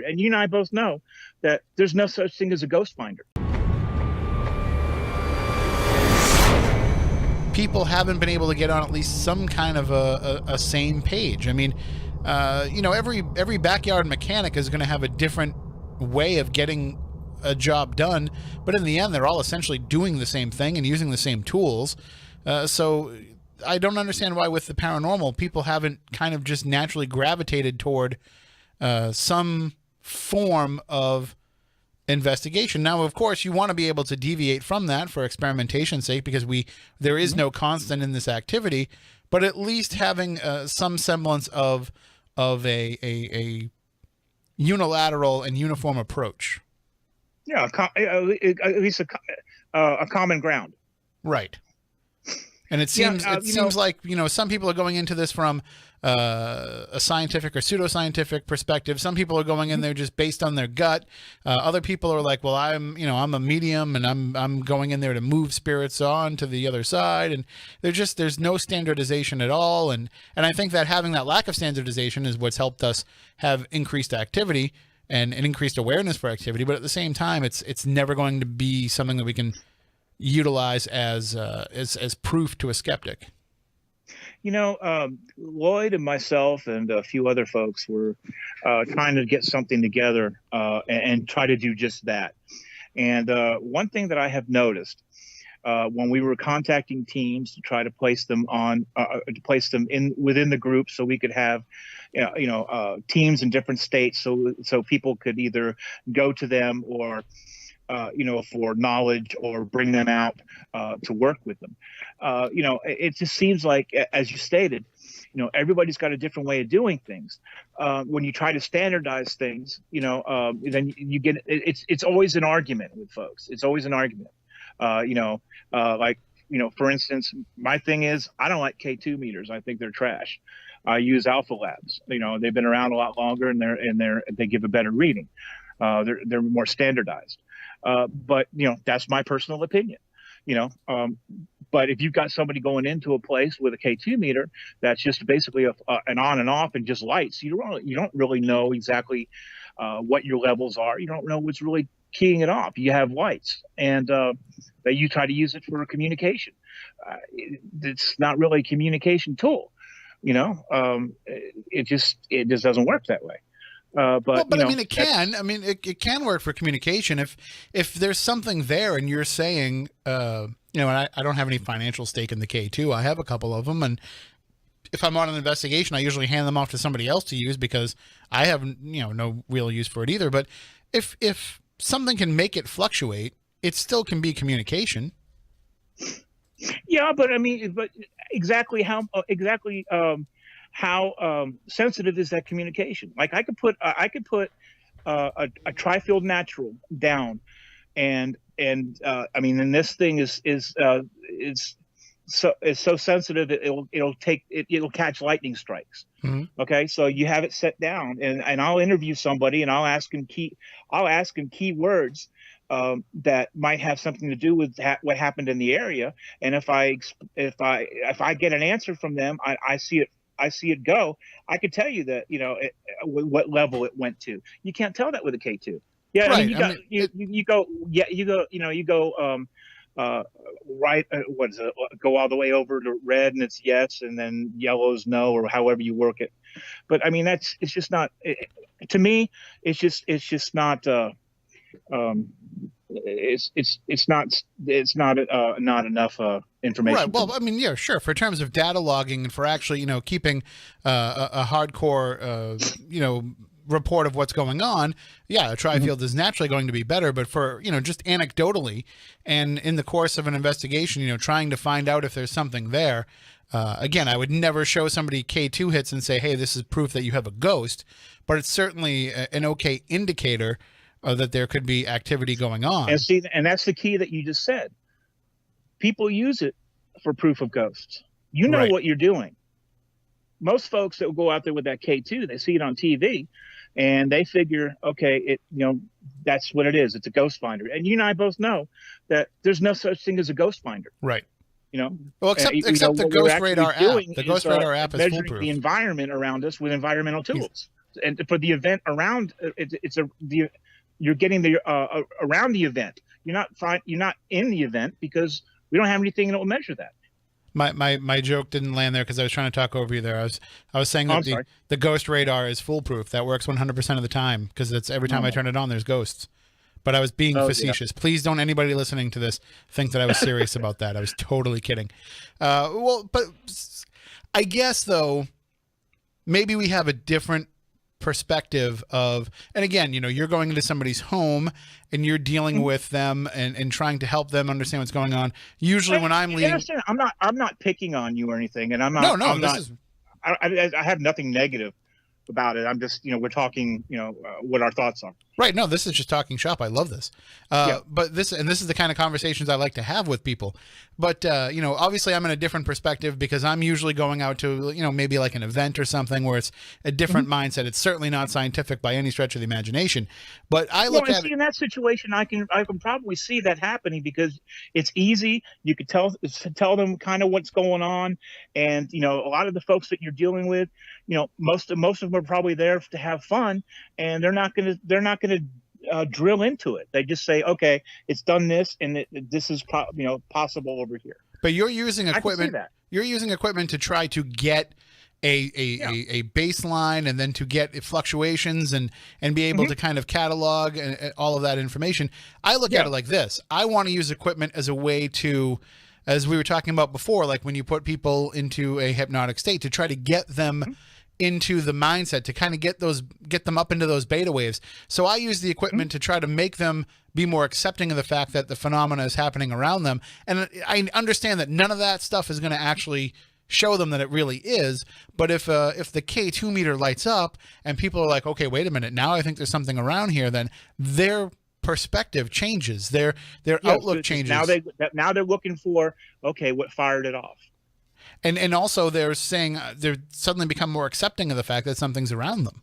And you and I both know that there's no such thing as a ghost finder. People haven't been able to get on at least some kind of a same page. I mean, every backyard mechanic is going to have a different way of getting a job done, but in the end, they're all essentially doing the same thing and using the same tools. So I don't understand why with the paranormal, people haven't kind of just naturally gravitated toward some form of investigation. Now, of course, you want to be able to deviate from that for experimentation's sake, because there is no constant in this activity, but at least having some semblance of a unilateral and uniform approach. Yeah, at least a common ground. Right. And it seems seems like, some people are going into this from a scientific or pseudoscientific perspective. Some people are going in there just based on their gut. Other people are like, well, I'm a medium and I'm going in there to move spirits on to the other side. And there's no standardization at all. And I think that having that lack of standardization is what's helped us have increased activity and increased awareness for activity. But at the same time, it's never going to be something that we can utilize as proof to a skeptic. Lloyd and myself and a few other folks were trying to get something together and try to do just that. And one thing that I have noticed when we were contacting teams to try to place them within the group, so we could have teams in different states, so people could either go to them or for knowledge or bring them out to work with them. It just seems like, as you stated, everybody's got a different way of doing things. When you try to standardize things, then you get, it's always an argument with folks. It's always an argument. For instance, my thing is, I don't like K2 meters. I think they're trash. I use Alpha Labs. They've been around a lot longer and they give a better reading. They're more standardized. But that's my personal opinion. But if you've got somebody going into a place with a K2 meter that's just basically an on and off and just lights, you don't really know exactly what your levels are. You don't know what's really keying it off. You have lights, and that you try to use it for communication. It's not really a communication tool. It just doesn't work that way. But I mean, it can. I mean, it can work for communication if there's something there, and you're saying, and I don't have any financial stake in the K2. I have a couple of them, and if I'm on an investigation, I usually hand them off to somebody else to use because I have no real use for it either. But if something can make it fluctuate, it still can be communication. Yeah, but I mean, exactly how sensitive is that communication? Like I could put a tri-field natural down, and I mean, and this thing is so sensitive that it'll catch lightning strikes. Mm-hmm. Okay, so you have it set down, and I'll interview somebody and I'll ask him key words that might have something to do with what happened in the area, and if I get an answer from them, I see it go, I could tell you that, what level it went to. You can't tell that with a K2. Yeah. Right. You go right. What is it? Go all the way over to red and it's yes. And then yellow's no, or however you work it. But I mean, it's just not, to me, it's just not, it's not enough information. Right. Well, I mean, yeah, sure. For terms of data logging and for actually, keeping a hardcore, report of what's going on, yeah, a tri-field is naturally going to be better. But for, just anecdotally and in the course of an investigation, trying to find out if there's something there, again, I would never show somebody K2 hits and say, hey, this is proof that you have a ghost, but it's certainly an okay indicator that there could be activity going on. And that's the key that you just said. People use it for proof of ghosts. You know, right, what you're doing. Most folks that will go out there with that K2, they see it on TV and they figure, okay, that's what it is. It's a ghost finder. And you and I both know that there's no such thing as a ghost finder. Right. Well, except the Ghost Radar app. The Ghost Radar app is measuring foolproof. The environment around us with environmental tools. and for the event around you're getting the around the event. You're not in the event because we don't have anything that will measure that. My joke didn't land there because I was trying to talk over you there. I was saying that the ghost radar is foolproof. That works 100% of the time because it's every time I turn it on, there's ghosts. But I was being facetious. Yeah. Please don't anybody listening to this think that I was serious about that. I was totally kidding. Well, but I guess though, maybe we have a different perspective of, and again, you know, you're going into somebody's home and you're dealing with them and trying to help them understand what's going on. Usually when I'm leaving, I'm not picking on you or anything, and I'm not. I have nothing negative about it. I'm just, you know, we're talking, you know, what our thoughts are. Right. No, this is just talking shop. I love this. But this is the kind of conversations I like to have with people. But, you know, obviously I'm in a different perspective because I'm usually going out to, you know, maybe like an event or something where it's a different mindset. It's certainly not scientific by any stretch of the imagination. But I look at in that situation, I can probably see that happening because it's easy. You could tell them kind of what's going on. And, you know, a lot of the folks that you're dealing with, you know, most of them are probably there to have fun, and they're not going to drill into it. They just say, okay, it's done this, and this is possible over here. But you're using equipment. You're using equipment to try to get a baseline, and then to get fluctuations and be able to kind of catalog and all of that information. I look at it like this. I want to use equipment as a way to, as we were talking about before, like when you put people into a hypnotic state, to try to get them into the mindset, to kind of get them up into those beta waves. So I use the equipment to try to make them be more accepting of the fact that the phenomena is happening around them. And I understand that none of that stuff is going to actually show them that it really is. But if the K2 meter lights up and people are like, okay, wait a minute, now I think there's something around here, then their perspective changes, their outlook changes. Now they're looking for, okay, what fired it off. And also they're saying they're suddenly become more accepting of the fact that something's around them.